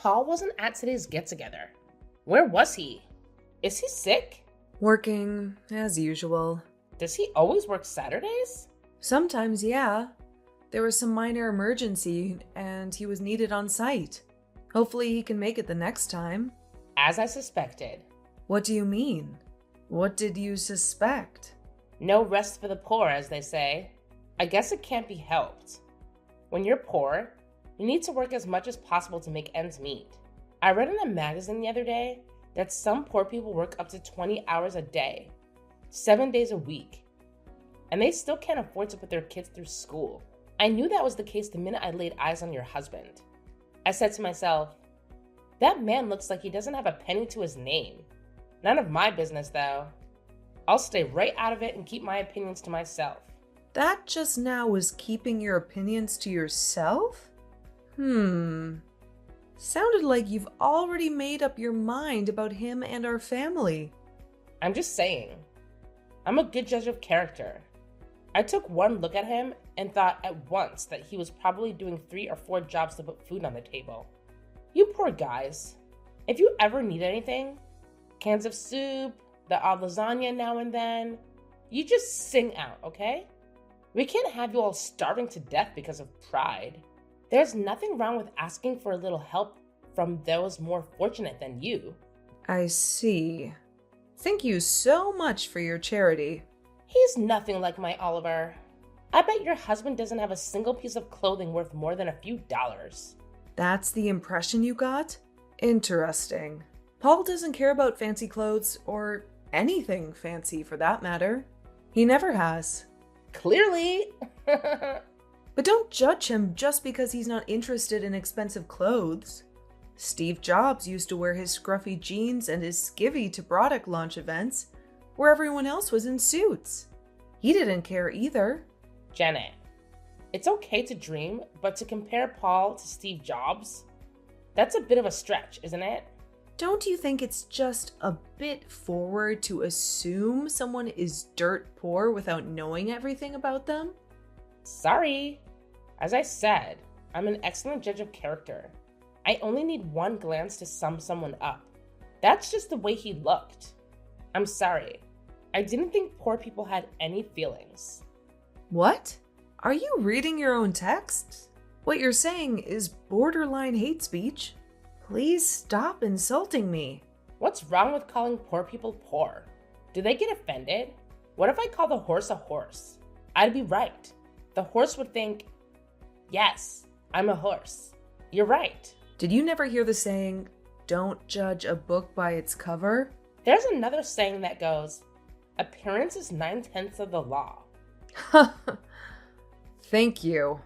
Paul wasn't at today's get-together. Where was he? Is he sick? Working, as usual. Does he always work Saturdays? Sometimes, yeah. There was some minor emergency, and he was needed on site. Hopefully he can make it the next time. As I suspected. What do you mean? What did you suspect? No rest for the poor, as they say. I guess it can't be helped. When you're poor, you need to work as much as possible to make ends meet. I read in a magazine the other day that some poor people work up to 20 hours a day, 7 days a week, and they still can't afford to put their kids through school. I knew that was the case the minute I laid eyes on your husband. I said to myself, that man looks like he doesn't have a penny to his name. None of my business, though. I'll stay right out of it and keep my opinions to myself. That just now was keeping your opinions to yourself? Sounded like you've already made up your mind about him and our family. I'm just saying. I'm a good judge of character. I took one look at him and thought at once that he was probably doing 3 or 4 jobs to put food on the table. You poor guys. If you ever need anything, cans of soup, the odd lasagna now and then, you just sing out, okay? We can't have you all starving to death because of pride. There's nothing wrong with asking for a little help from those more fortunate than you. I see. Thank you so much for your charity. He's nothing like my Oliver. I bet your husband doesn't have a single piece of clothing worth more than a few dollars. That's the impression you got? Interesting. Paul doesn't care about fancy clothes, or anything fancy for that matter. He never has. Clearly. But don't judge him just because he's not interested in expensive clothes. Steve Jobs used to wear his scruffy jeans and his skivvy to product launch events, where everyone else was in suits. He didn't care either. Janet, it's okay to dream, but to compare Paul to Steve Jobs, that's a bit of a stretch, isn't it? Don't you think it's just a bit forward to assume someone is dirt poor without knowing everything about them? Sorry. As I said, I'm an excellent judge of character. I only need one glance to sum someone up. That's just the way he looked. I'm sorry. I didn't think poor people had any feelings. What? Are you reading your own texts? What you're saying is borderline hate speech. Please stop insulting me. What's wrong with calling poor people poor? Do they get offended? What if I call the horse a horse? I'd be right. The horse would think, yes, I'm a horse. You're right. Did you never hear the saying, don't judge a book by its cover? There's another saying that goes, appearance is 9/10 of the law. Thank you.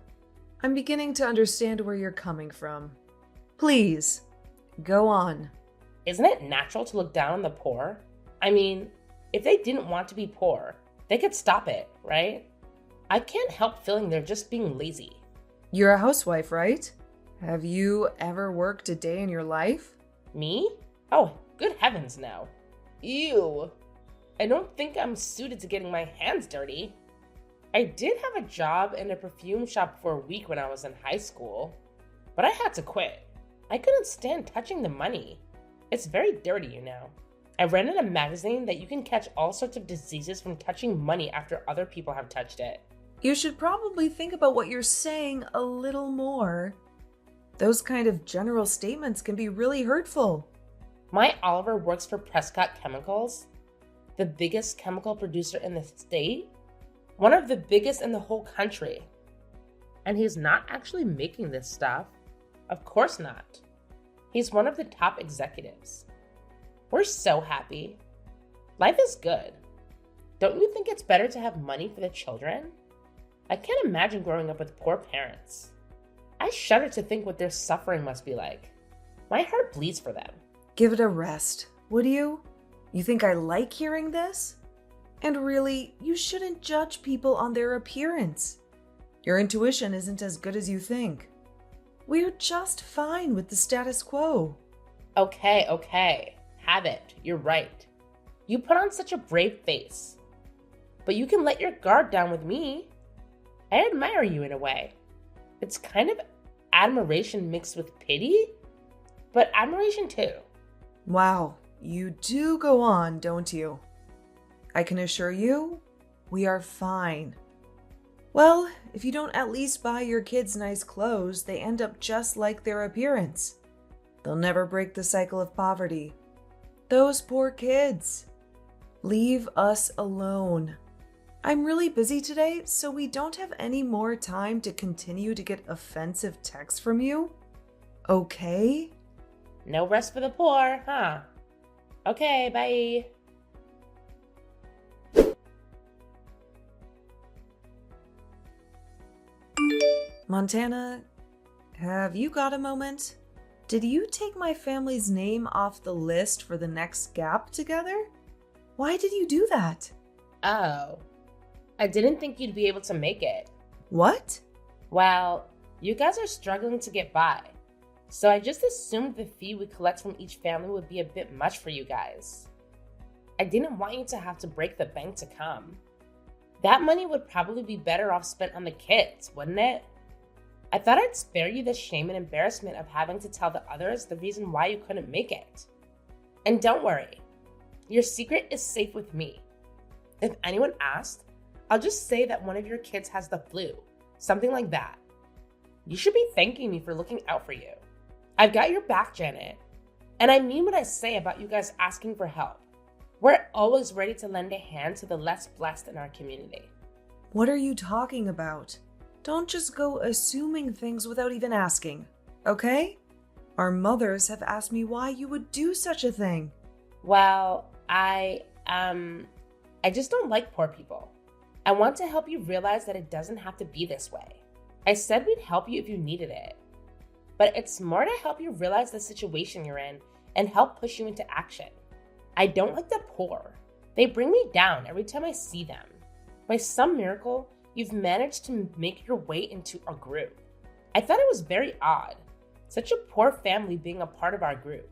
I'm beginning to understand where you're coming from. Please, go on. Isn't it natural to look down on the poor? I mean, if they didn't want to be poor, they could stop it, right? I can't help feeling they're just being lazy. You're a housewife, right? Have you ever worked a day in your life? Me? Oh, good heavens, no. Ew. I don't think I'm suited to getting my hands dirty. I did have a job in a perfume shop for a week when I was in high school, but I had to quit. I couldn't stand touching the money. It's very dirty, you know. I read in a magazine that you can catch all sorts of diseases from touching money after other people have touched it. You should probably think about what you're saying a little more. Those kind of general statements can be really hurtful. My Oliver works for Prescott Chemicals, the biggest chemical producer in the state, one of the biggest in the whole country. And he's not actually making this stuff. Of course not. He's one of the top executives. We're so happy. Life is good. Don't you think it's better to have money for the children? I can't imagine growing up with poor parents. I shudder to think what their suffering must be like. My heart bleeds for them. Give it a rest, would you? You think I like hearing this? And really, you shouldn't judge people on their appearance. Your intuition isn't as good as you think. We're just fine with the status quo. Okay. Have it. You're right. You put on such a brave face. But you can let your guard down with me. I admire you in a way. It's kind of admiration mixed with pity. but admiration too. Wow, you do go on, don't you? I can assure you, we are fine. Well, if you don't at least buy your kids nice clothes, they end up just like their appearance. They'll never break the cycle of poverty. Those poor kids. Leave us alone. I'm really busy today, so we don't have any more time to continue to get offensive texts from you. Okay? No rest for the poor, huh? Okay, bye. Montana, have you got a moment? Did you take my family's name off the list for the next gap together? Why did you do that? Oh, I didn't think you'd be able to make it. What? Well, you guys are struggling to get by, so I just assumed the fee we collect from each family would be a bit much for you guys. I didn't want you to have to break the bank to come. That money would probably be better off spent on the kids, wouldn't it? I thought I'd spare you the shame and embarrassment of having to tell the others the reason why you couldn't make it. And don't worry, your secret is safe with me. If anyone asked, I'll just say that one of your kids has the flu, something like that. You should be thanking me for looking out for you. I've got your back, Janet. And I mean what I say about you guys asking for help. We're always ready to lend a hand to the less blessed in our community. What are you talking about? Don't just go assuming things without even asking, okay? Our mothers have asked me why you would do such a thing. Well, I just don't like poor people. I want to help you realize that it doesn't have to be this way. I said we'd help you if you needed it. But it's more to help you realize the situation you're in and help push you into action. I don't like the poor. They bring me down every time I see them. By some miracle, you've managed to make your way into our group. I thought it was very odd, such a poor family being a part of our group.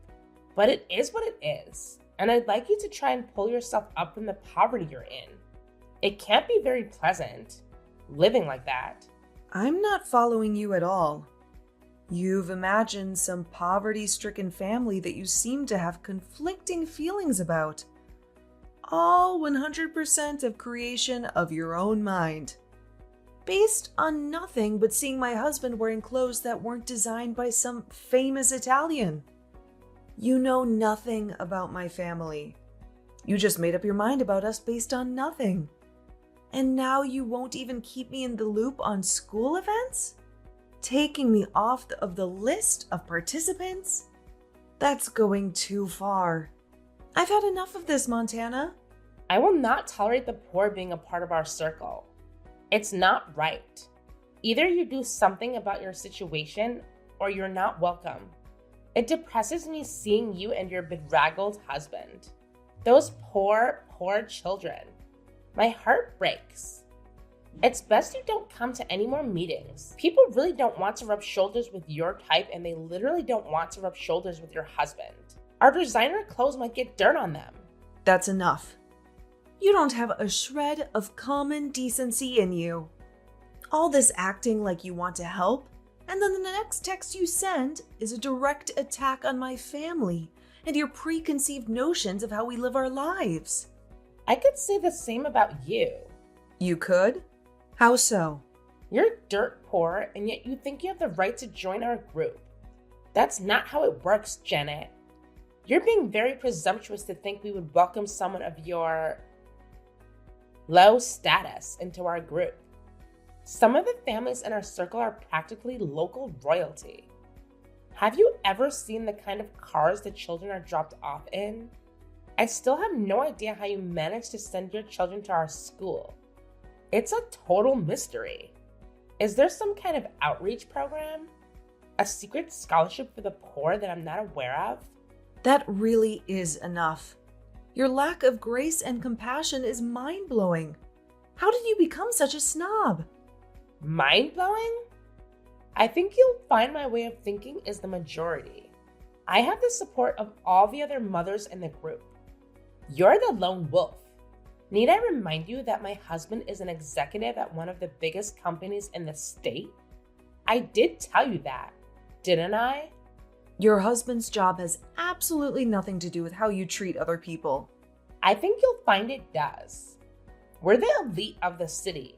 But it is what it is, and I'd like you to try and pull yourself up from the poverty you're in. It can't be very pleasant, living like that. I'm not following you at all. You've imagined some poverty-stricken family that you seem to have conflicting feelings about. All 100% of creation of your own mind. Based on nothing but seeing my husband wearing clothes that weren't designed by some famous Italian. You know nothing about my family. You just made up your mind about us based on nothing. And now you won't even keep me in the loop on school events? Taking me off of the list of participants? That's going too far. I've had enough of this, Montana. I will not tolerate the poor being a part of our circle. It's not right. Either you do something about your situation or you're not welcome. It depresses me seeing you and your bedraggled husband. Those poor, poor children. My heart breaks. It's best you don't come to any more meetings. People really don't want to rub shoulders with your type, and they literally don't want to rub shoulders with your husband. Our designer clothes might get dirt on them. That's enough. You don't have a shred of common decency in you. All this acting like you want to help, and then the next text you send is a direct attack on my family and your preconceived notions of how we live our lives. I could say the same about you. You could? How so? You're dirt poor, and yet you think you have the right to join our group. That's not how it works, Janet. You're being very presumptuous to think we would welcome someone of your low status into our group. Some of the families in our circle are practically local royalty. Have you ever seen the kind of cars the children are dropped off in? I still have no idea how you managed to send your children to our school. It's a total mystery. Is there some kind of outreach program? A secret scholarship for the poor that I'm not aware of? That really is enough. Your lack of grace and compassion is mind-blowing. How did you become such a snob? Mind-blowing? I think you'll find my way of thinking is the majority. I have the support of all the other mothers in the group. You're the lone wolf. Need I remind you that my husband is an executive at one of the biggest companies in the state? I did tell you that, didn't I? Your husband's job has absolutely nothing to do with how you treat other people. I think you'll find it does. We're the elite of the city.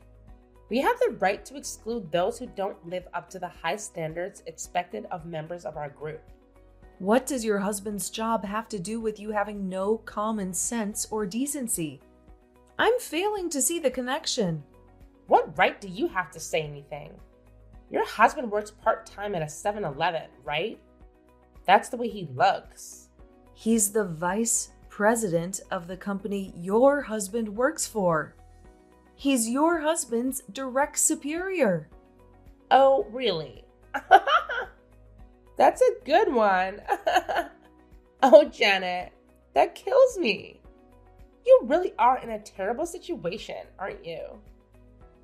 We have the right to exclude those who don't live up to the high standards expected of members of our group. What does your husband's job have to do with you having no common sense or decency? I'm failing to see the connection. What right do you have to say anything? Your husband works part-time at a 7-Eleven, right? That's the way he looks. He's the vice president of the company your husband works for. He's your husband's direct superior. Oh, really? That's a good one. Oh, Janet, that kills me. You really are in a terrible situation, aren't you?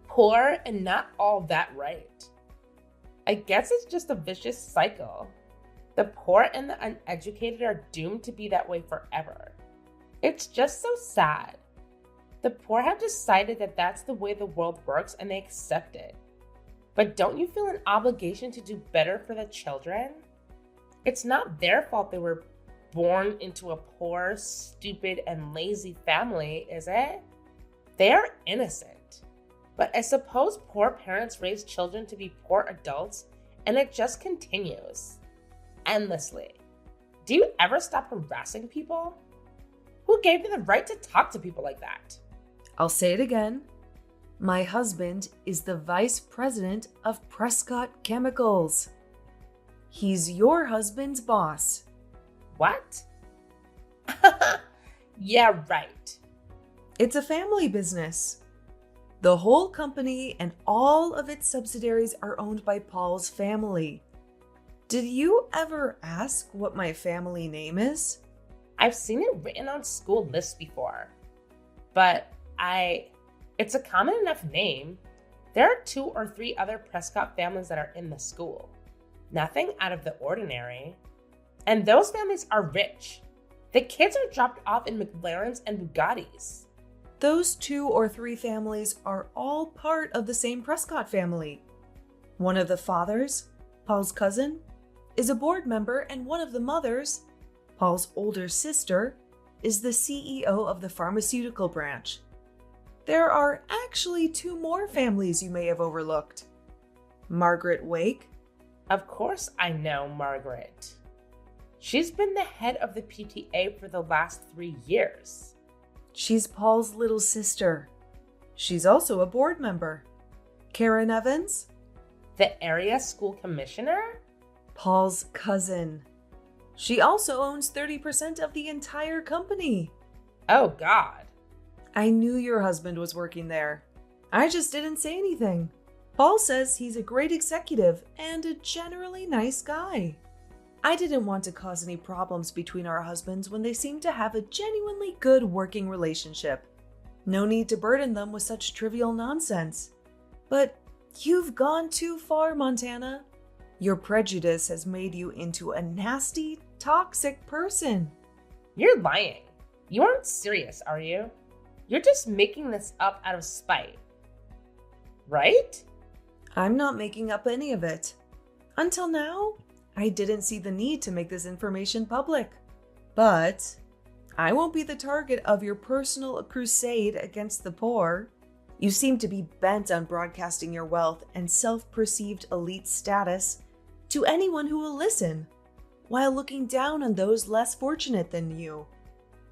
Poor and not all that right. I guess it's just a vicious cycle. The poor and the uneducated are doomed to be that way forever. It's just so sad. The poor have decided that that's the way the world works and they accept it. But don't you feel an obligation to do better for the children? It's not their fault they were born into a poor, stupid, and lazy family, is it? They are innocent. But I suppose poor parents raise children to be poor adults, and it just continues. Endlessly. Do you ever stop harassing people? Who gave you the right to talk to people like that? I'll say it again. My husband is the vice president of Prescott Chemicals. He's your husband's boss. What? Yeah, right. It's a family business. The whole company and all of its subsidiaries are owned by Paul's family. Did you ever ask what my family name is? I've seen it written on school lists before, but it's a common enough name. There are 2 or 3 other Prescott families that are in the school. Nothing out of the ordinary. And those families are rich. The kids are dropped off in McLarens and Bugattis. Those 2 or 3 families are all part of the same Prescott family. One of the fathers, Paul's cousin, is a board member, and one of the mothers, Paul's older sister, is the CEO of the pharmaceutical branch. There are actually 2 more families you may have overlooked. Margaret Wake. Of course I know Margaret. She's been the head of the PTA for the last 3 years. She's Paul's little sister. She's also a board member. Karen Evans. The area school commissioner? Paul's cousin. She also owns 30% of the entire company. Oh, God. I knew your husband was working there. I just didn't say anything. Paul says he's a great executive and a generally nice guy. I didn't want to cause any problems between our husbands when they seem to have a genuinely good working relationship. No need to burden them with such trivial nonsense. But you've gone too far, Montana. Your prejudice has made you into a nasty, toxic person. You're lying. You aren't serious, are you? You're just making this up out of spite. Right? I'm not making up any of it. Until now, I didn't see the need to make this information public. But I won't be the target of your personal crusade against the poor. You seem to be bent on broadcasting your wealth and self-perceived elite status to anyone who will listen, while looking down on those less fortunate than you.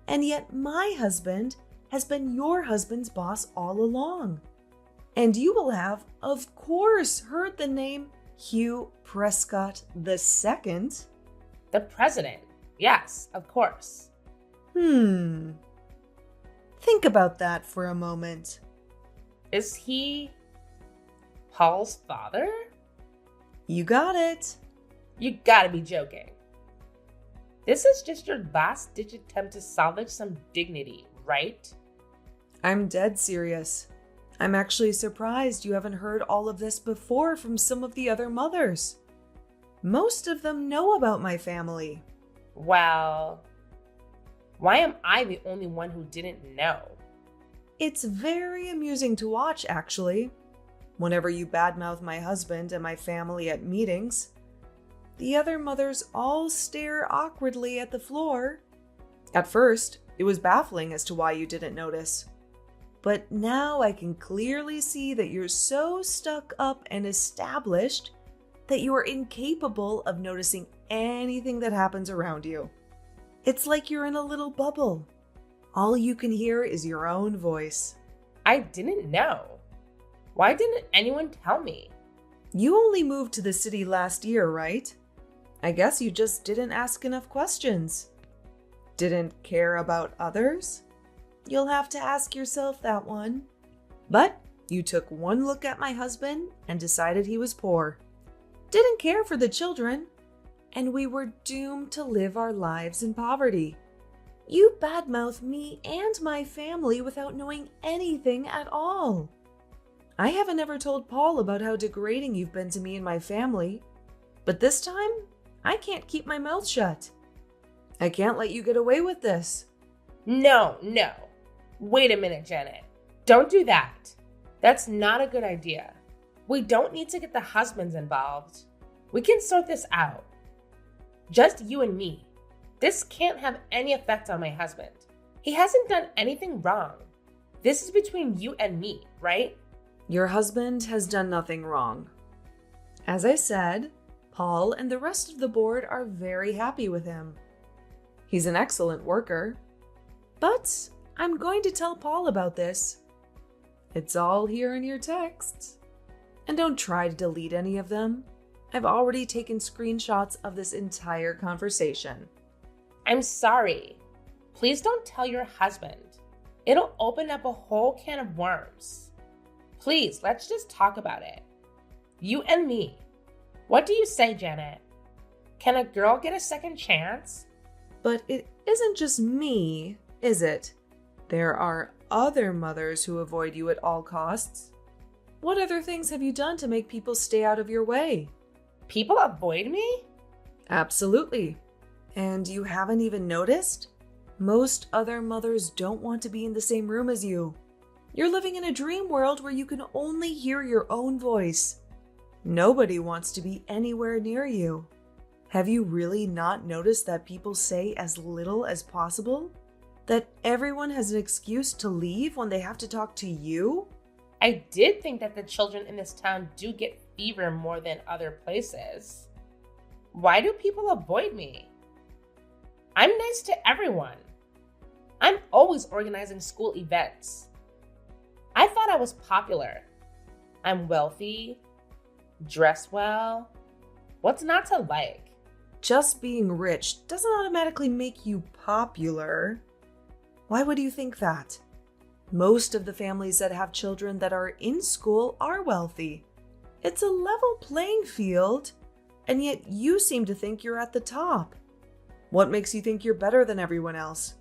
And yet my husband has been your husband's boss all along. And you will have, of course, heard the name Hugh Prescott II. The president. Yes, of course. Think about that for a moment. Is he Paul's father? You got it. You gotta be joking. This is just your last-ditch attempt to salvage some dignity, right? I'm dead serious. I'm actually surprised you haven't heard all of this before from some of the other mothers. Most of them know about my family. Well, why am I the only one who didn't know? It's very amusing to watch, actually. Whenever you badmouth my husband and my family at meetings, The other mothers all stare awkwardly at the floor. At first, it was baffling as to why you didn't notice. But now I can clearly see that you're so stuck up and established that you are incapable of noticing anything that happens around you. It's like you're in a little bubble. All you can hear is your own voice. I didn't know. Why didn't anyone tell me? You only moved to the city last year, right? I guess you just didn't ask enough questions. Didn't care about others? You'll have to ask yourself that one. But you took one look at my husband and decided he was poor. Didn't care for the children. And we were doomed to live our lives in poverty. You badmouth me and my family without knowing anything at all. I haven't ever told Paul about how degrading you've been to me and my family. But this time, I can't keep my mouth shut. I can't let you get away with this. No. Wait a minute, Janet. Don't do that. That's not a good idea. We don't need to get the husbands involved. We can sort this out. Just you and me. This can't have any effect on my husband. He hasn't done anything wrong. This is between you and me, right? Your husband has done nothing wrong. As I said, Paul and the rest of the board are very happy with him. He's an excellent worker. But I'm going to tell Paul about this. It's all here in your texts. And don't try to delete any of them. I've already taken screenshots of this entire conversation. I'm sorry. Please don't tell your husband. It'll open up a whole can of worms. Please, let's just talk about it. You and me. What do you say, Janet? Can a girl get a second chance? But it isn't just me, is it? There are other mothers who avoid you at all costs. What other things have you done to make people stay out of your way? People avoid me? Absolutely. And you haven't even noticed? Most other mothers don't want to be in the same room as you. You're living in a dream world where you can only hear your own voice. Nobody wants to be anywhere near you. Have you really not noticed that people say as little as possible? That everyone has an excuse to leave when they have to talk to you? I did think that the children in this town do get fever more than other places. Why do people avoid me? I'm nice to everyone. I'm always organizing school events. I thought I was popular. I'm wealthy, dress well. What's not to like? Just being rich doesn't automatically make you popular. Why would you think that? Most of the families that have children that are in school are wealthy. It's a level playing field, and yet you seem to think you're at the top. What makes you think you're better than everyone else?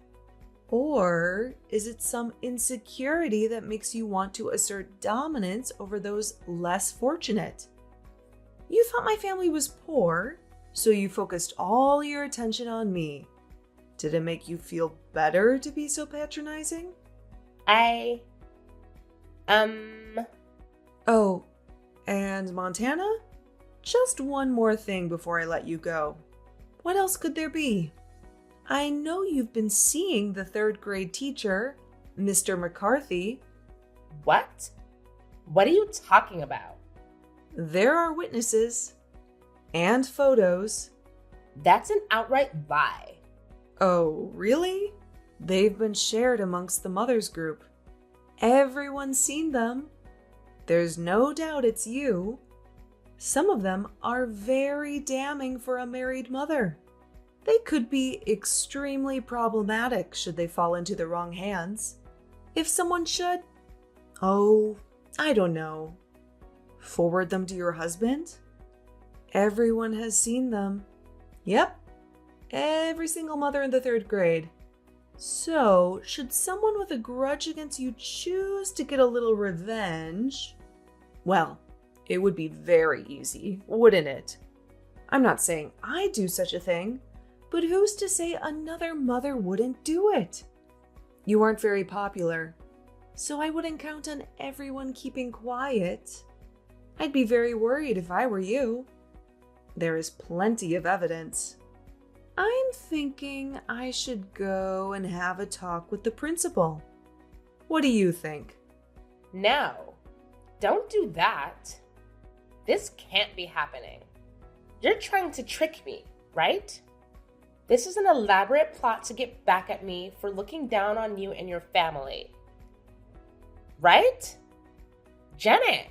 Or is it some insecurity that makes you want to assert dominance over those less fortunate? You thought my family was poor, so you focused all your attention on me. Did it make you feel better to be so patronizing? Oh, and Montana? Just one more thing before I let you go. What else could there be? I know you've been seeing the third grade teacher, Mr. McCarthy. What? What are you talking about? There are witnesses and photos. That's an outright lie. Oh, really? They've been shared amongst the mothers group. Everyone's seen them. There's no doubt it's you. Some of them are very damning for a married mother. They could be extremely problematic should they fall into the wrong hands. If someone should, I don't know, forward them to your husband? Everyone has seen them. Yep, every single mother in the third grade. So, should someone with a grudge against you choose to get a little revenge, well, it would be very easy, wouldn't it? I'm not saying I'd do such a thing, but who's to say another mother wouldn't do it? You aren't very popular, so I wouldn't count on everyone keeping quiet. I'd be very worried if I were you. There is plenty of evidence. I'm thinking I should go and have a talk with the principal. What do you think? No, don't do that. This can't be happening. You're trying to trick me, right? This is an elaborate plot to get back at me for looking down on you and your family. Right? Janet!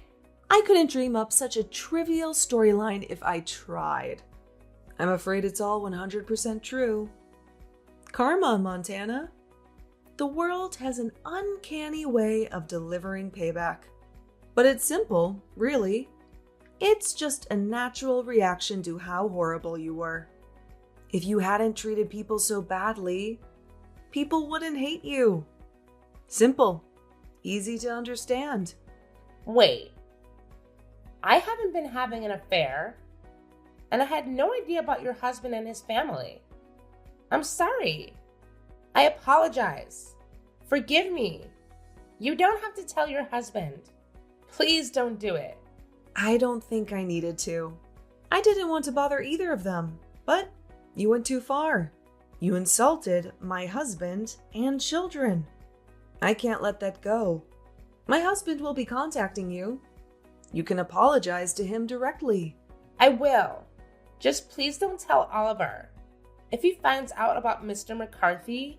I couldn't dream up such a trivial storyline if I tried. I'm afraid it's all 100% true. Karma, Montana. The world has an uncanny way of delivering payback. But it's simple, really. It's just a natural reaction to how horrible you were. If you hadn't treated people so badly, people wouldn't hate you. Simple. Easy to understand. Wait. I haven't been having an affair, and I had no idea about your husband and his family. I'm sorry. I apologize. Forgive me. You don't have to tell your husband. Please don't do it. I don't think I needed to. I didn't want to bother either of them, but you went too far. You insulted my husband and children. I can't let that go. My husband will be contacting you. You can apologize to him directly. I will. Just please don't tell Oliver. If he finds out about Mr. McCarthy,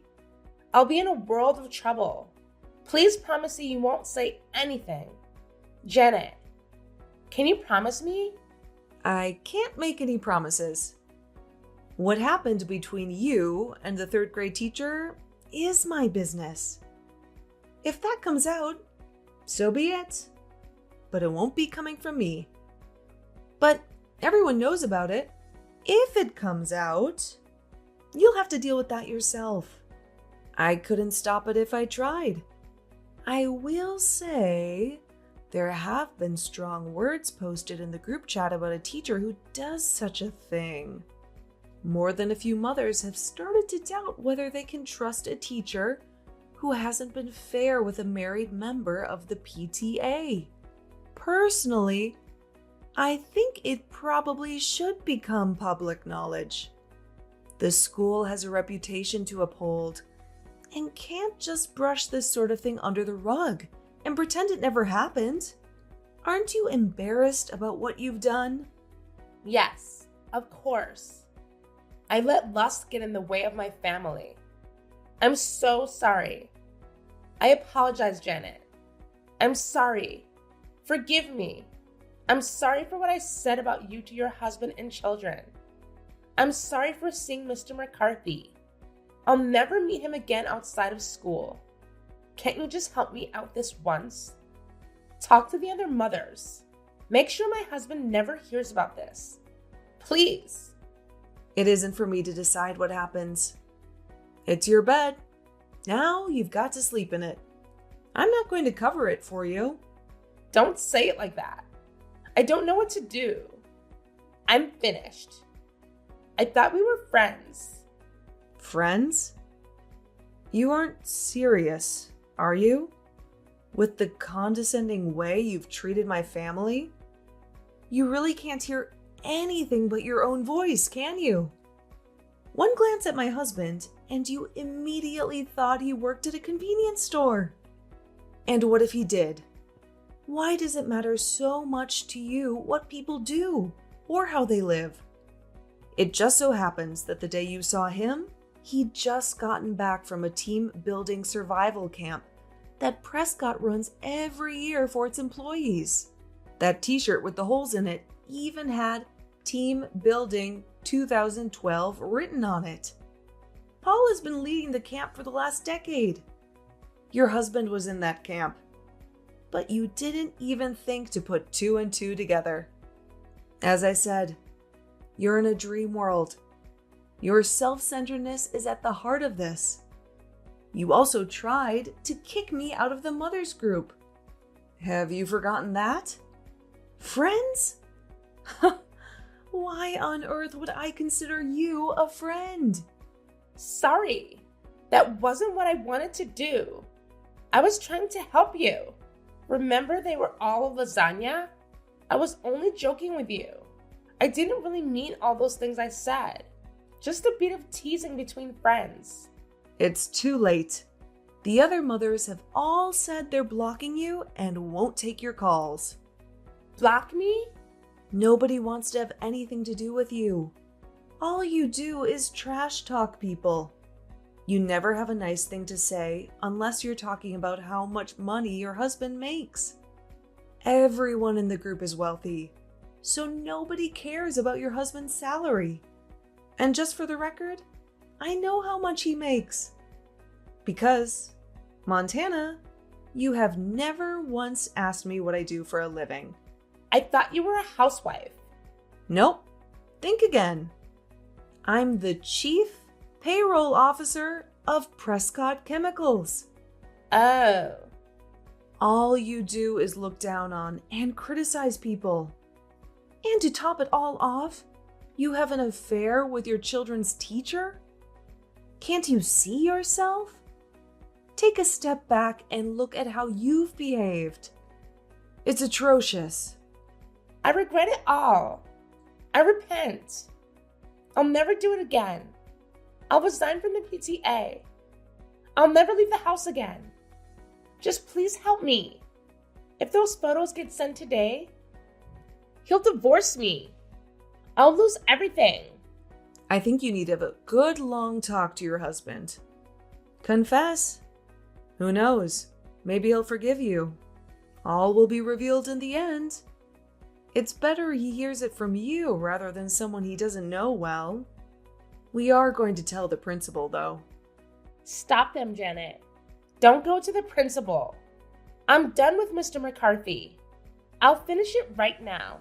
I'll be in a world of trouble. Please promise me you won't say anything. Janet, can you promise me? I can't make any promises. What happened between you and the third grade teacher is my business. If that comes out, so be it. But it won't be coming from me. But everyone knows about it. If it comes out, you'll have to deal with that yourself. I couldn't stop it if I tried. I will say there have been strong words posted in the group chat about a teacher who does such a thing. More than a few mothers have started to doubt whether they can trust a teacher who hasn't been fair with a married member of the PTA. Personally, I think it probably should become public knowledge. The school has a reputation to uphold and can't just brush this sort of thing under the rug and pretend it never happened. Aren't you embarrassed about what you've done? Yes, of course. I let lust get in the way of my family. I'm so sorry. I apologize, Janet. I'm sorry. Forgive me. I'm sorry for what I said about you to your husband and children. I'm sorry for seeing Mr. McCarthy. I'll never meet him again outside of school. Can't you just help me out this once? Talk to the other mothers. Make sure my husband never hears about this. Please. It isn't for me to decide what happens. It's your bed. Now you've got to sleep in it. I'm not going to cover it for you. Don't say it like that. I don't know what to do. I'm finished. I thought we were friends. Friends? You aren't serious, are you? With the condescending way you've treated my family? You really can't hear anything but your own voice, can you? One glance at my husband, and you immediately thought he worked at a convenience store. And what if he did? Why does it matter so much to you what people do or how they live? It just so happens that the day you saw him, he'd just gotten back from a team-building survival camp that Prescott runs every year for its employees. That t-shirt with the holes in it even had Team Building 2012 written on it. Paul has been leading the camp for the last decade. Your husband was in that camp, but you didn't even think to put two and two together. As I said, you're in a dream world. Your self-centeredness is at the heart of this. You also tried to kick me out of the mothers group. Have you forgotten that? Friends? Why on earth would I consider you a friend? Sorry. That wasn't what I wanted to do. I was trying to help you. Remember they were all lasagna? I was only joking with you. I didn't really mean all those things I said. Just a bit of teasing between friends. It's too late. The other mothers have all said they're blocking you and won't take your calls. Block me? Nobody wants to have anything to do with you. All you do is trash talk people. You never have a nice thing to say unless you're talking about how much money your husband makes. Everyone in the group is wealthy, so nobody cares about your husband's salary. And just for the record, I know how much he makes. Because, Montana, you have never once asked me what I do for a living. I thought you were a housewife. Nope. Think again. I'm the Chief Payroll Officer of Prescott Chemicals. Oh. All you do is look down on and criticize people. And to top it all off, you have an affair with your children's teacher? Can't you see yourself? Take a step back and look at how you've behaved. It's atrocious. I regret it all. I repent. I'll never do it again. I'll resign from the PTA. I'll never leave the house again. Just please help me. If those photos get sent today, he'll divorce me. I'll lose everything. I think you need to have a good long talk to your husband. Confess. Who knows? Maybe he'll forgive you. All will be revealed in the end. It's better he hears it from you rather than someone he doesn't know well. We are going to tell the principal, though. Stop them, Janet. Don't go to the principal. I'm done with Mr. McCarthy. I'll finish it right now.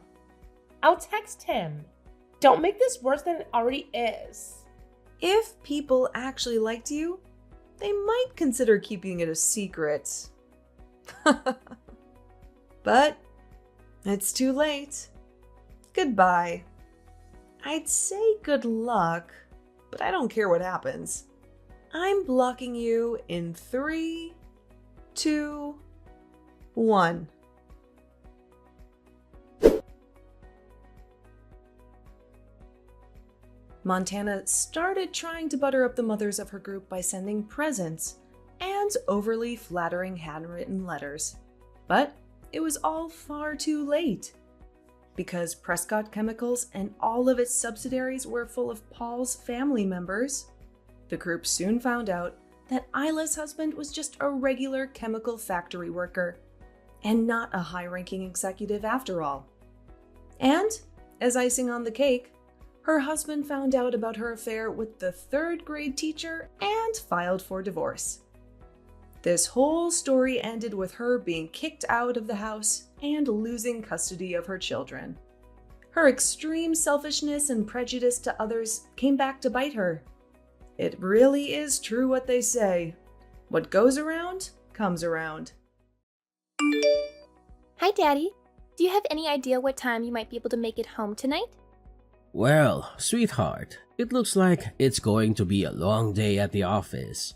I'll text him. Don't make this worse than it already is. If people actually liked you, they might consider keeping it a secret. But it's too late. Goodbye. I'd say good luck, but I don't care what happens. I'm blocking you in 3, 2, 1. Montana started trying to butter up the mothers of her group by sending presents and overly flattering handwritten letters. But it was all far too late. Because Prescott Chemicals and all of its subsidiaries were full of Paul's family members, the group soon found out that Isla's husband was just a regular chemical factory worker and not a high-ranking executive after all. And, as icing on the cake, her husband found out about her affair with the 3rd grade teacher and filed for divorce. This whole story ended with her being kicked out of the house and losing custody of her children. Her extreme selfishness and prejudice to others came back to bite her. It really is true what they say. What goes around, comes around. Hi, Daddy. Do you have any idea what time you might be able to make it home tonight? Well, sweetheart, it looks like it's going to be a long day at the office.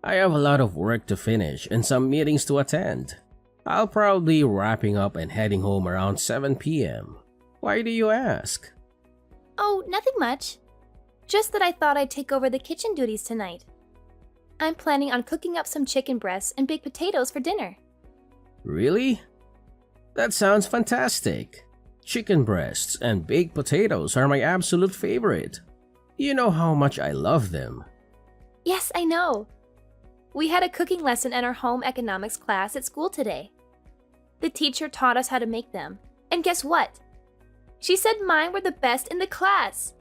I have a lot of work to finish and some meetings to attend. I'll probably be wrapping up and heading home around 7 p.m. Why do you ask? Oh, nothing much. Just that I thought I'd take over the kitchen duties tonight. I'm planning on cooking up some chicken breasts and baked potatoes for dinner. Really? That sounds fantastic. Chicken breasts and baked potatoes are my absolute favorite. You know how much I love them. Yes, I know. We had a cooking lesson in our home economics class at school today. The teacher taught us how to make them. And guess what? She said mine were the best in the class.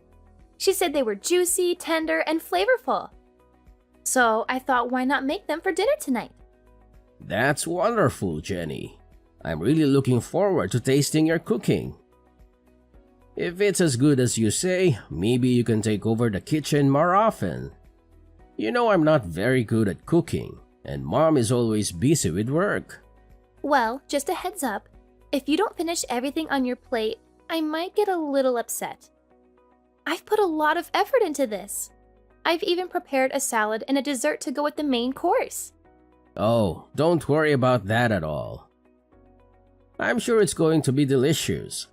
She said they were juicy, tender, and flavorful. So I thought, why not make them for dinner tonight? That's wonderful, Jenny. I'm really looking forward to tasting your cooking. If it's as good as you say, maybe you can take over the kitchen more often. You know I'm not very good at cooking, and Mom is always busy with work. Well, just a heads up. If you don't finish everything on your plate, I might get a little upset. I've put a lot of effort into this. I've even prepared a salad and a dessert to go with the main course. Oh, don't worry about that at all. I'm sure it's going to be delicious.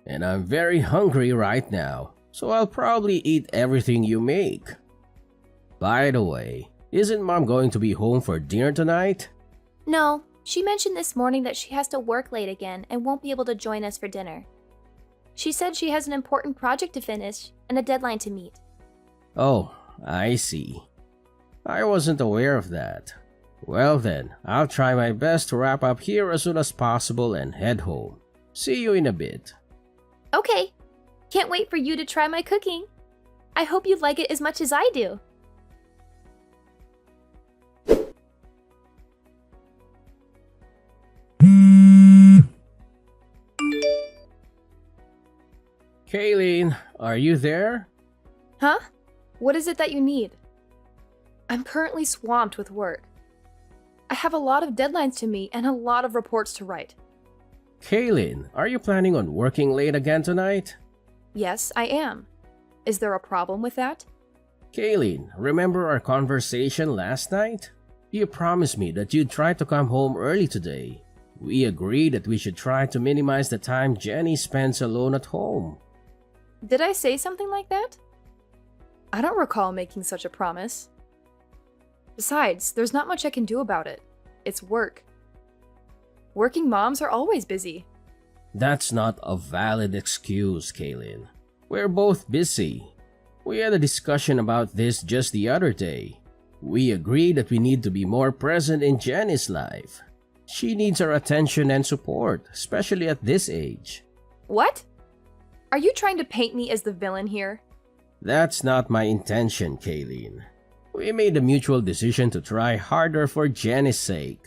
and I'm very hungry right now, so I'll probably eat everything you make. By the way, isn't Mom going to be home for dinner tonight? No, she mentioned this morning that she has to work late again and won't be able to join us for dinner. She said she has an important project to finish and a deadline to meet. Oh, I see. I wasn't aware of that. Well then, I'll try my best to wrap up here as soon as possible and head home. See you in a bit. Okay, can't wait for you to try my cooking. I hope you like it as much as I do. Kayleen, are you there? Huh? What is it that you need? I'm currently swamped with work. I have a lot of deadlines to meet and a lot of reports to write. Kayleen, are you planning on working late again tonight? Yes, I am. Is there a problem with that? Kayleen, remember our conversation last night? You promised me that you'd try to come home early today. We agreed that we should try to minimize the time Jenny spends alone at home. Did I say something like that? I don't recall making such a promise. Besides, there's not much I can do about it. It's work. Working moms are always busy. That's not a valid excuse, Kayleen. We're both busy. We had a discussion about this just the other day. We agreed that we need to be more present in Jenny's life. She needs our attention and support, especially at this age. What? Are you trying to paint me as the villain here? That's not my intention, Kayleen. We made a mutual decision to try harder for Jenny's sake.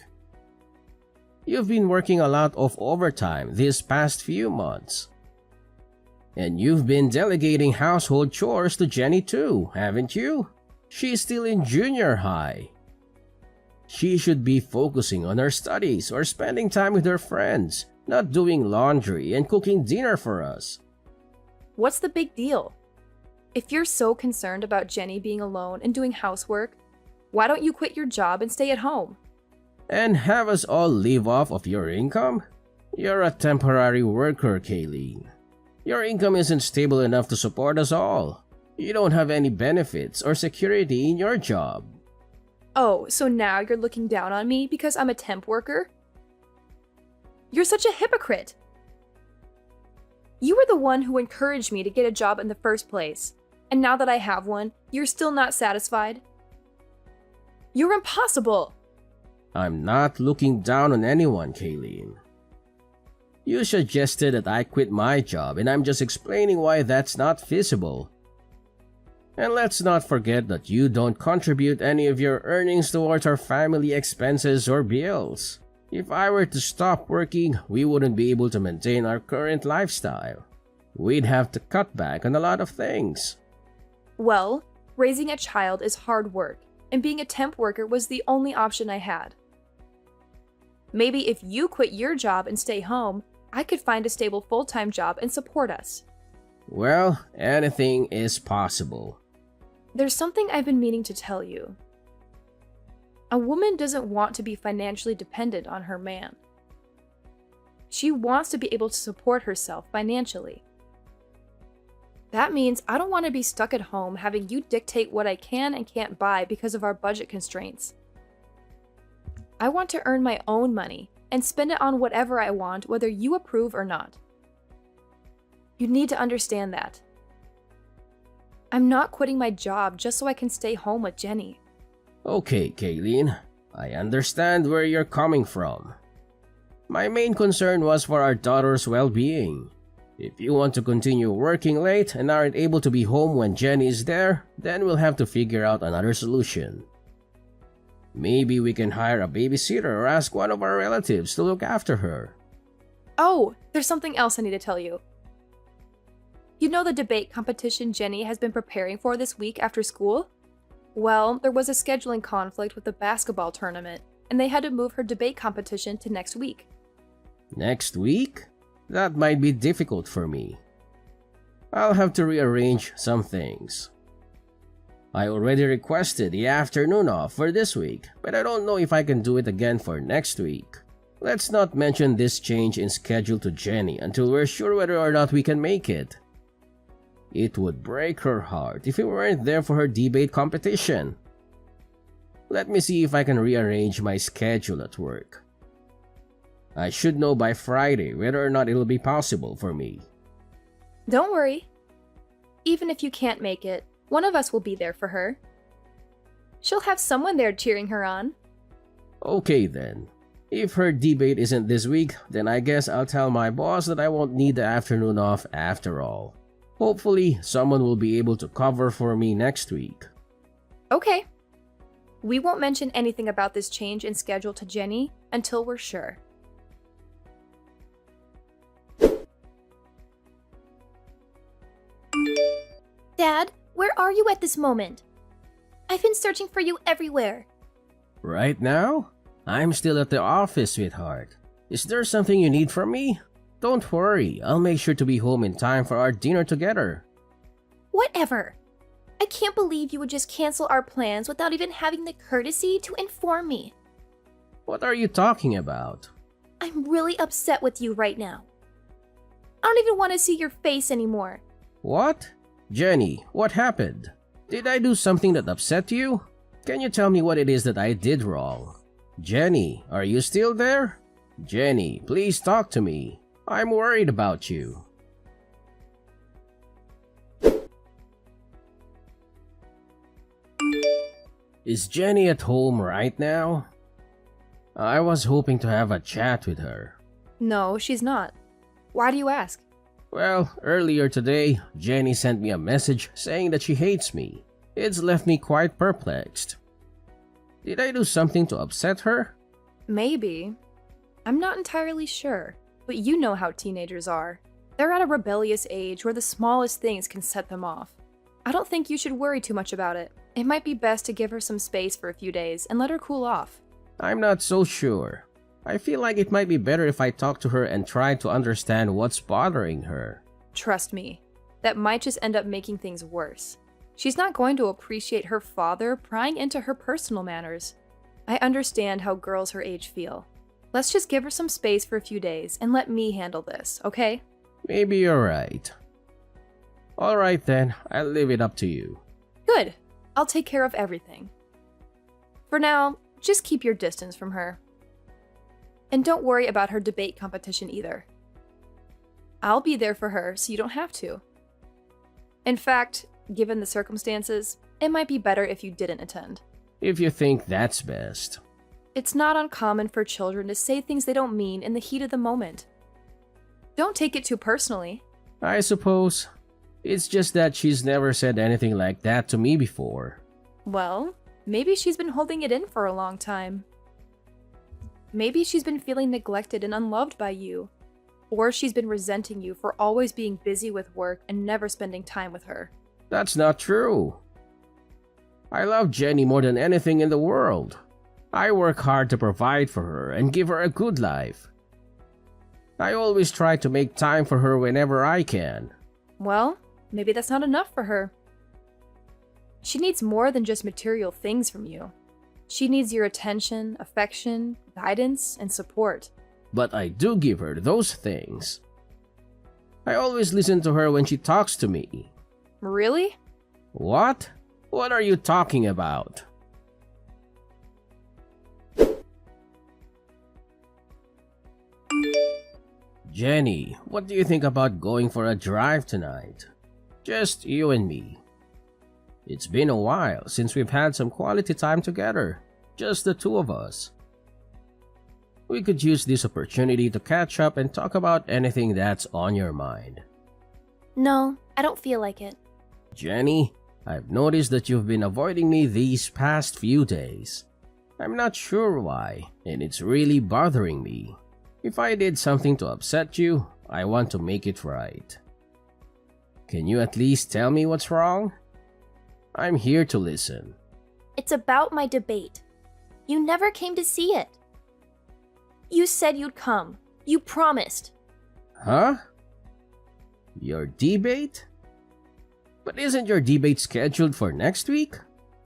You've been working a lot of overtime these past few months. And you've been delegating household chores to Jenny too, haven't you? She's still in junior high. She should be focusing on her studies or spending time with her friends, not doing laundry and cooking dinner for us. What's the big deal? If you're so concerned about Jenny being alone and doing housework, why don't you quit your job and stay at home? And have us all live off of your income? You're a temporary worker, Kayleen. Your income isn't stable enough to support us all. You don't have any benefits or security in your job. Oh, so now you're looking down on me because I'm a temp worker? You're such a hypocrite. You were the one who encouraged me to get a job in the first place, and now that I have one, you're still not satisfied? You're impossible! I'm not looking down on anyone, Kayleen. You suggested that I quit my job, and I'm just explaining why that's not feasible. And let's not forget that you don't contribute any of your earnings towards our family expenses or bills. If I were to stop working, we wouldn't be able to maintain our current lifestyle. We'd have to cut back on a lot of things. Well, raising a child is hard work, and being a temp worker was the only option I had. Maybe if you quit your job and stay home, I could find a stable full-time job and support us. Well, anything is possible. There's something I've been meaning to tell you. A woman doesn't want to be financially dependent on her man. She wants to be able to support herself financially. That means I don't want to be stuck at home having you dictate what I can and can't buy because of our budget constraints. I want to earn my own money and spend it on whatever I want, whether you approve or not. You need to understand that. I'm not quitting my job just so I can stay home with Jenny. Okay, Kayleen, I understand where you're coming from. My main concern was for our daughter's well-being. If you want to continue working late and aren't able to be home when Jenny is there, then we'll have to figure out another solution. Maybe we can hire a babysitter or ask one of our relatives to look after her. Oh, there's something else I need to tell you. You know the debate competition Jenny has been preparing for this week after school? Well, there was a scheduling conflict with the basketball tournament, and they had to move her debate competition to next week. Next week? That might be difficult for me. I'll have to rearrange some things. I already requested the afternoon off for this week, but I don't know if I can do it again for next week. Let's not mention this change in schedule to Jenny until we're sure whether or not we can make it. It would break her heart if we weren't there for her debate competition. Let me see if I can rearrange my schedule at work. I should know by Friday whether or not it'll be possible for me. Don't worry. Even if you can't make it, one of us will be there for her. She'll have someone there cheering her on. Okay then. If her debate isn't this week, then I guess I'll tell my boss that I won't need the afternoon off after all. Hopefully, someone will be able to cover for me next week. Okay. We won't mention anything about this change in schedule to Jenny until we're sure. Dad, where are you at this moment? I've been searching for you everywhere. Right now? I'm still at the office, sweetheart. Is there something you need from me? Don't worry, I'll make sure to be home in time for our dinner together. Whatever. I can't believe you would just cancel our plans without even having the courtesy to inform me. What are you talking about? I'm really upset with you right now. I don't even want to see your face anymore. What? Jenny, what happened? Did I do something that upset you? Can you tell me what it is that I did wrong? Jenny, are you still there? Jenny, please talk to me. I'm worried about you. Is Jenny at home right now? I was hoping to have a chat with her. No, she's not. Why do you ask? Well, earlier today, Jenny sent me a message saying that she hates me. It's left me quite perplexed. Did I do something to upset her? Maybe. I'm not entirely sure, but you know how teenagers are. They're at a rebellious age where the smallest things can set them off. I don't think you should worry too much about it. It might be best to give her some space for a few days and let her cool off. I'm not so sure. I feel like it might be better if I talk to her and try to understand what's bothering her. Trust me, that might just end up making things worse. She's not going to appreciate her father prying into her personal matters. I understand how girls her age feel. Let's just give her some space for a few days and let me handle this, okay? Maybe you're right. Alright then, I'll leave it up to you. Good. I'll take care of everything. For now, just keep your distance from her. And don't worry about her debate competition either. I'll be there for her so you don't have to. In fact, given the circumstances, it might be better if you didn't attend. If you think that's best. It's not uncommon for children to say things they don't mean in the heat of the moment. Don't take it too personally. I suppose. It's just that she's never said anything like that to me before. Well, maybe she's been holding it in for a long time. Maybe she's been feeling neglected and unloved by you. Or she's been resenting you for always being busy with work and never spending time with her. That's not true. I love Jenny more than anything in the world. I work hard to provide for her and give her a good life. I always try to make time for her whenever I can. Well, maybe that's not enough for her. She needs more than just material things from you. She needs your attention, affection, guidance, and support. But I do give her those things. I always listen to her when she talks to me. Really? What? What are you talking about? Jenny, what do you think about going for a drive tonight? Just you and me. It's been a while since we've had some quality time together, just the two of us. We could use this opportunity to catch up and talk about anything that's on your mind. No, I don't feel like it. Jenny, I've noticed that you've been avoiding me these past few days. I'm not sure why, and it's really bothering me. If I did something to upset you, I want to make it right. Can you at least tell me what's wrong? I'm here to listen. It's about my debate. You never came to see it. You said you'd come. You promised. Huh? Your debate? But isn't your debate scheduled for next week?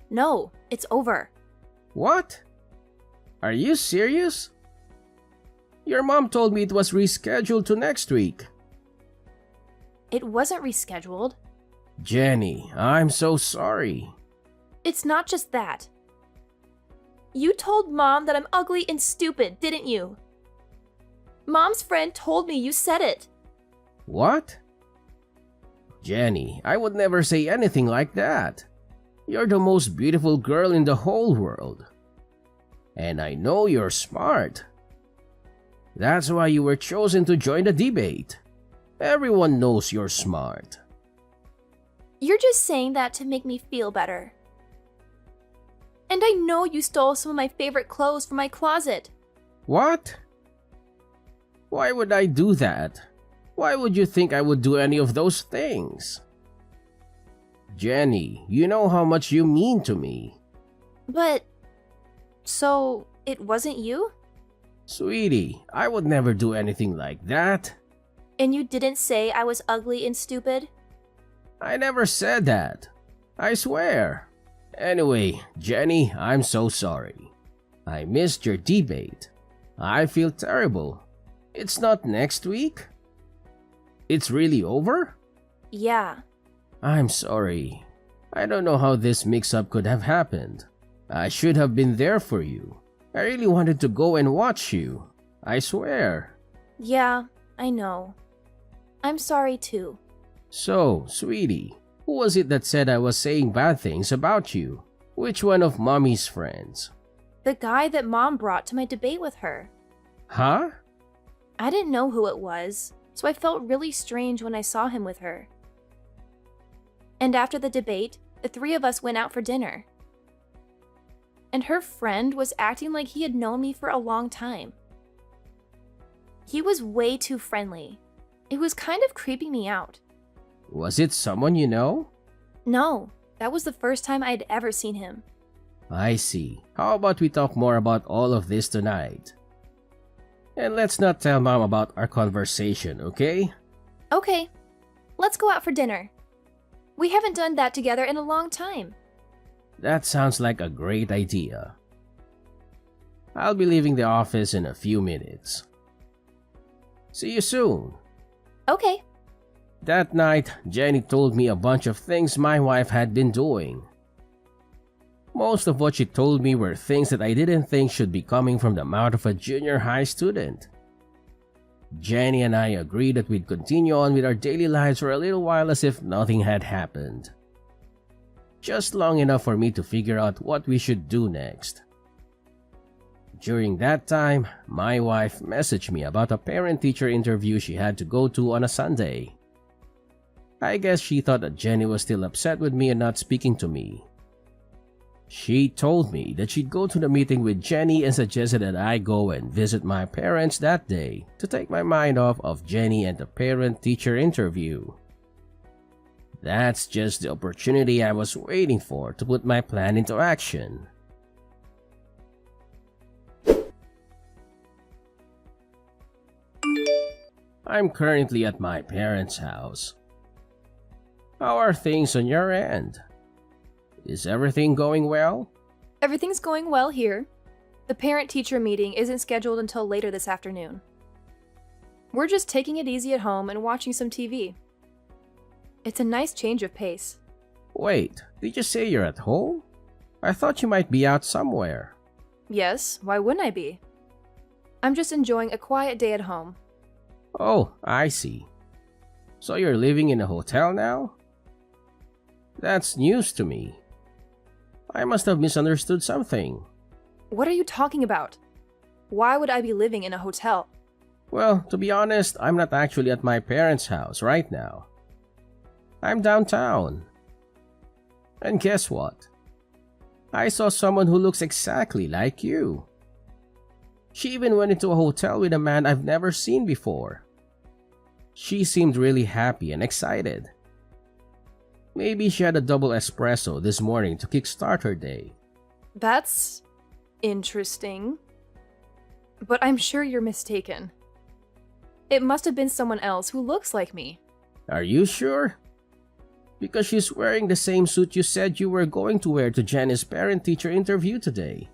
No, it's over. What? Are you serious? Your mom told me it was rescheduled to next week. It wasn't rescheduled. Jenny, I'm so sorry. It's not just that. You told Mom that I'm ugly and stupid, didn't you? Mom's friend told me you said it. What? Jenny, I would never say anything like that. You're the most beautiful girl in the whole world. And I know you're smart. That's why you were chosen to join the debate. Everyone knows you're smart. You're just saying that to make me feel better. And I know you stole some of my favorite clothes from my closet. What? Why would I do that? Why would you think I would do any of those things? Jenny, you know how much you mean to me. But... so, it wasn't you? Sweetie, I would never do anything like that. And you didn't say I was ugly and stupid? I never said that. I swear. Anyway, Jenny, I'm so sorry. I missed your debate. I feel terrible. It's not next week? It's really over? Yeah. I'm sorry. I don't know how this mix-up could have happened. I should have been there for you. I really wanted to go and watch you. I swear. Yeah, I know. I'm sorry too. So, sweetie, who was it that said I was saying bad things about you? Which one of Mommy's friends? The guy that Mom brought to my debate with her. Huh? I didn't know who it was, so I felt really strange when I saw him with her. And after the debate, the three of us went out for dinner. And her friend was acting like he had known me for a long time. He was way too friendly. It was kind of creeping me out. Was it someone you know? No, that was the first time I had ever seen him. I see. How about we talk more about all of this tonight? And let's not tell Mom about our conversation, okay? Okay, let's go out for dinner. We haven't done that together in a long time. That sounds like a great idea. I'll be leaving the office in a few minutes. See you soon. Okay. That night, Jenny told me a bunch of things my wife had been doing. Most of what she told me were things that I didn't think should be coming from the mouth of a junior high student. Jenny and I agreed that we'd continue on with our daily lives for a little while as if nothing had happened. Just long enough for me to figure out what we should do next. During that time, my wife messaged me about a parent-teacher interview she had to go to on a Sunday. I guess she thought that Jenny was still upset with me and not speaking to me. She told me that she'd go to the meeting with Jenny and suggested that I go and visit my parents that day to take my mind off of Jenny and the parent-teacher interview. That's just the opportunity I was waiting for to put my plan into action. I'm currently at my parents' house. How are things on your end? Is everything going well? Everything's going well here. The parent-teacher meeting isn't scheduled until later this afternoon. We're just taking it easy at home and watching some TV. It's a nice change of pace. Wait, did you say you're at home? I thought you might be out somewhere. Yes, why wouldn't I be? I'm just enjoying a quiet day at home. Oh, I see. So you're living in a hotel now? That's news to me. I must have misunderstood something. What are you talking about? Why would I be living in a hotel? Well, to be honest, I'm not actually at my parents' house right now. I'm downtown. And guess what? I saw someone who looks exactly like you. She even went into a hotel with a man I've never seen before. She seemed really happy and excited. Maybe she had a double espresso this morning to kickstart her day. That's interesting. But I'm sure you're mistaken. It must have been someone else who looks like me. Are you sure? Because she's wearing the same suit you said you were going to wear to Jenny's parent-teacher interview today.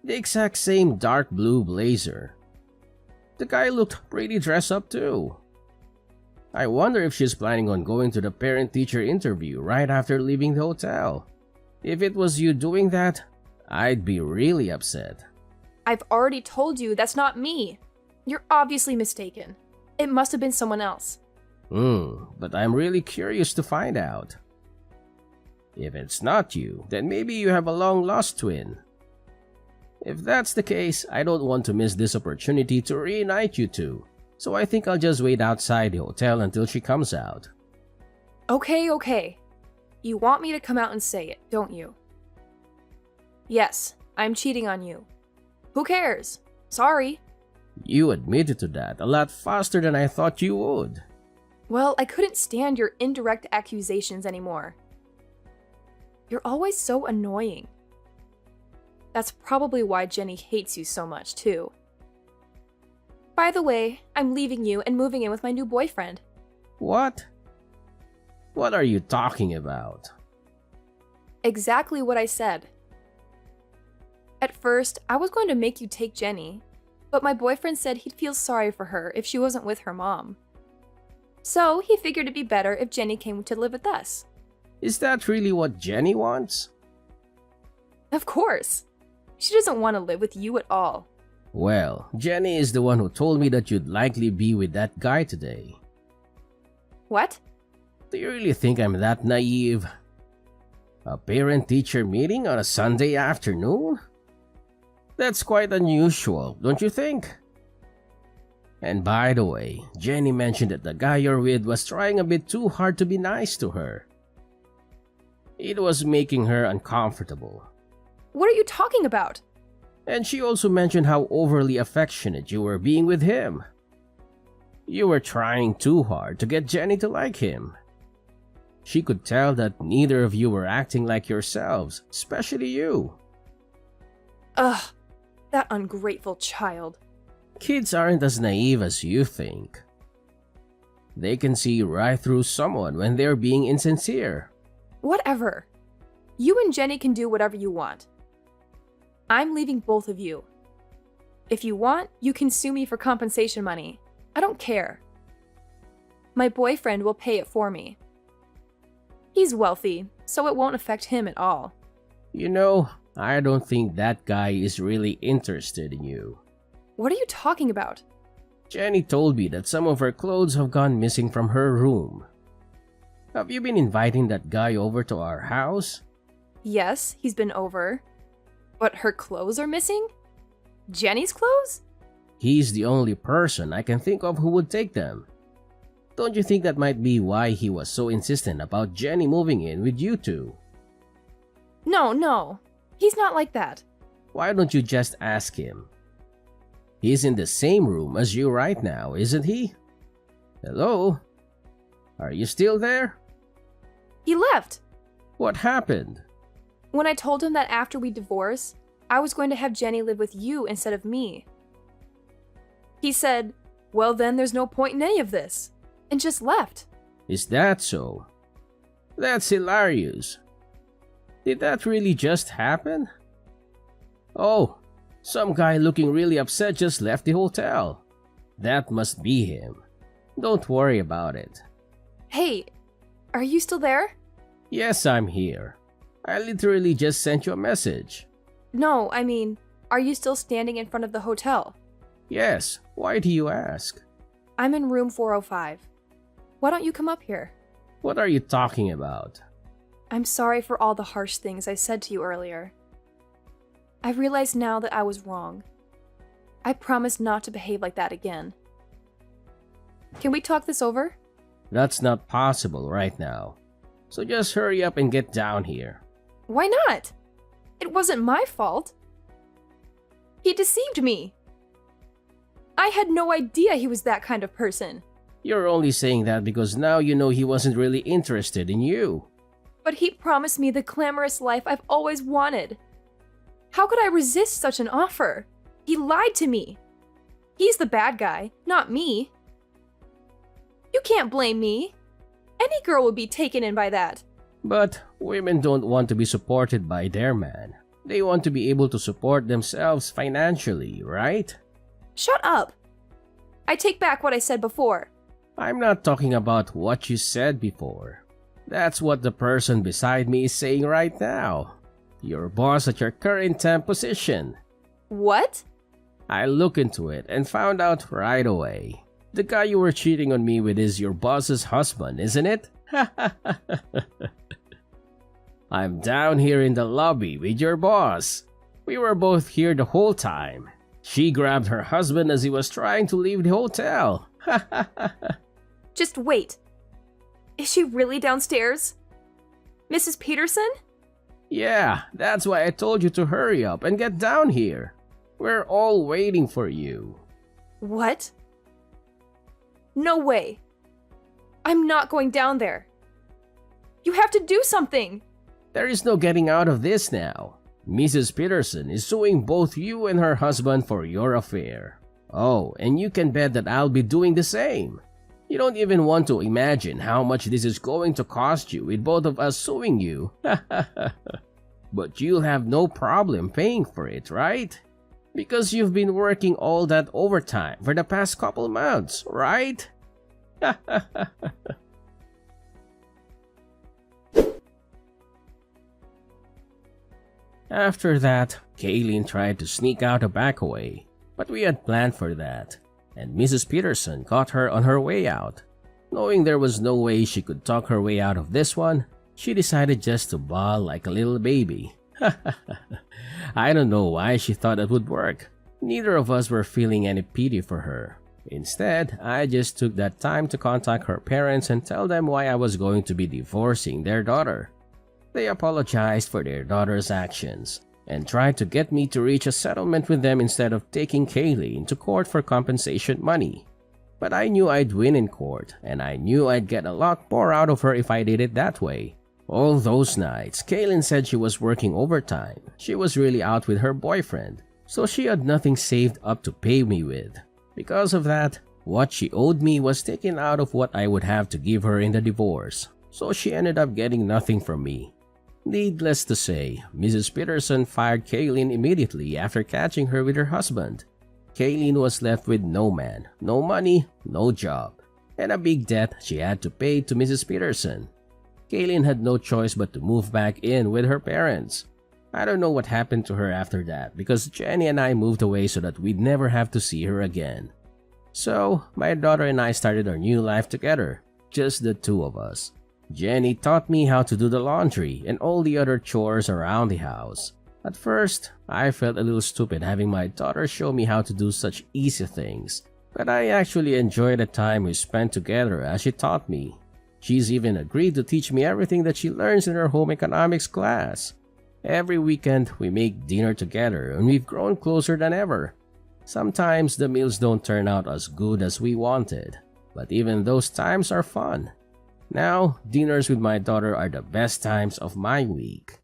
The exact same dark blue blazer. The guy looked pretty dressed up too. I wonder if she's planning on going to the parent-teacher interview right after leaving the hotel. If it was you doing that, I'd be really upset. I've already told you that's not me. You're obviously mistaken. It must have been someone else. But I'm really curious to find out. If it's not you, then maybe you have a long-lost twin. If that's the case, I don't want to miss this opportunity to reunite you two, so I think I'll just wait outside the hotel until she comes out. Okay. You want me to come out and say it, don't you? Yes, I'm cheating on you. Who cares? Sorry. You admitted to that a lot faster than I thought you would. Well, I couldn't stand your indirect accusations anymore. You're always so annoying. That's probably why Jenny hates you so much, too. By the way, I'm leaving you and moving in with my new boyfriend. What? What are you talking about? Exactly what I said. At first, I was going to make you take Jenny, but my boyfriend said he'd feel sorry for her if she wasn't with her mom. So he figured it'd be better if Jenny came to live with us. Is that really what Jenny wants? Of course. She doesn't want to live with you at all. Well, Jenny is the one who told me that you'd likely be with that guy today. What? Do you really think I'm that naive? A parent-teacher meeting on a Sunday afternoon? That's quite unusual, don't you think? And by the way, Jenny mentioned that the guy you're with was trying a bit too hard to be nice to her. It was making her uncomfortable. What are you talking about? And she also mentioned how overly affectionate you were being with him. You were trying too hard to get Jenny to like him. She could tell that neither of you were acting like yourselves, especially you. Ugh, that ungrateful child. Kids aren't as naive as you think. They can see right through someone when they're being insincere. Whatever. You and Jenny can do whatever you want. I'm leaving both of you. If you want, you can sue me for compensation money. I don't care. My boyfriend will pay it for me. He's wealthy, so it won't affect him at all. You know, I don't think that guy is really interested in you. What are you talking about? Jenny told me that some of her clothes have gone missing from her room. Have you been inviting that guy over to our house? Yes, he's been over. But her clothes are missing? Jenny's clothes? He's the only person I can think of who would take them. Don't you think that might be why he was so insistent about Jenny moving in with you two? No. He's not like that. Why don't you just ask him? He's in the same room as you right now, isn't he? Hello? Are you still there? He left. What happened? When I told him that after we divorce, I was going to have Jenny live with you instead of me. He said, well then there's no point in any of this, and just left. Is that so? That's hilarious. Did that really just happen? Oh, some guy looking really upset just left the hotel. That must be him. Don't worry about it. Hey, are you still there? Yes, I'm here. I literally just sent you a message. No, I mean, are you still standing in front of the hotel? Yes, why do you ask? I'm in room 405. Why don't you come up here? What are you talking about? I'm sorry for all the harsh things I said to you earlier. I realize now that I was wrong. I promise not to behave like that again. Can we talk this over? That's not possible right now. So just hurry up and get down here. Why not? It wasn't my fault. He deceived me. I had no idea he was that kind of person. You're only saying that because now you know he wasn't really interested in you. But he promised me the glamorous life I've always wanted. How could I resist such an offer? He lied to me. He's the bad guy, not me. You can't blame me. Any girl would be taken in by that. But women don't want to be supported by their man. They want to be able to support themselves financially, right? Shut up. I take back what I said before. I'm not talking about what you said before. That's what the person beside me is saying right now. Your boss at your current temp position. What? I looked into it and found out right away. The guy you were cheating on me with is your boss's husband, isn't it? I'm down here in the lobby with your boss. We were both here the whole time. She grabbed her husband as he was trying to leave the hotel. Just wait. Is she really downstairs? Mrs. Peterson? Yeah, that's why I told you to hurry up and get down here. We're all waiting for you. What? No way. I'm not going down there. You have to do something. There is no getting out of this now. Mrs. Peterson is suing both you and her husband for your affair. Oh, and you can bet that I'll be doing the same. You don't even want to imagine how much this is going to cost you with both of us suing you. But you'll have no problem paying for it, right? Because you've been working all that overtime for the past couple months, right? After that, Kaylin tried to sneak out a back way, but we had planned for that, and Mrs. Peterson caught her on her way out. Knowing there was no way she could talk her way out of this one, she decided just to bawl like a little baby. I don't know why she thought it would work. Neither of us were feeling any pity for her. Instead, I just took that time to contact her parents and tell them why I was going to be divorcing their daughter. They apologized for their daughter's actions and tried to get me to reach a settlement with them instead of taking Kaylee into court for compensation money. But I knew I'd win in court, and I knew I'd get a lot more out of her if I did it that way. All those nights, Kaylin said she was working overtime. She was really out with her boyfriend, so she had nothing saved up to pay me with. Because of that, what she owed me was taken out of what I would have to give her in the divorce, so she ended up getting nothing from me. Needless to say, Mrs. Peterson fired Kaylin immediately after catching her with her husband. Kaylin was left with no man, no money, no job, and a big debt she had to pay to Mrs. Peterson. Kaylin had no choice but to move back in with her parents. I don't know what happened to her after that because Jenny and I moved away so that we'd never have to see her again. So, my daughter and I started our new life together, just the two of us. Jenny taught me how to do the laundry and all the other chores around the house. At first, I felt a little stupid having my daughter show me how to do such easy things, but I actually enjoyed the time we spent together as she taught me. She's even agreed to teach me everything that she learns in her home economics class. Every weekend, we make dinner together and we've grown closer than ever. Sometimes the meals don't turn out as good as we wanted, but even those times are fun. Now, dinners with my daughter are the best times of my week.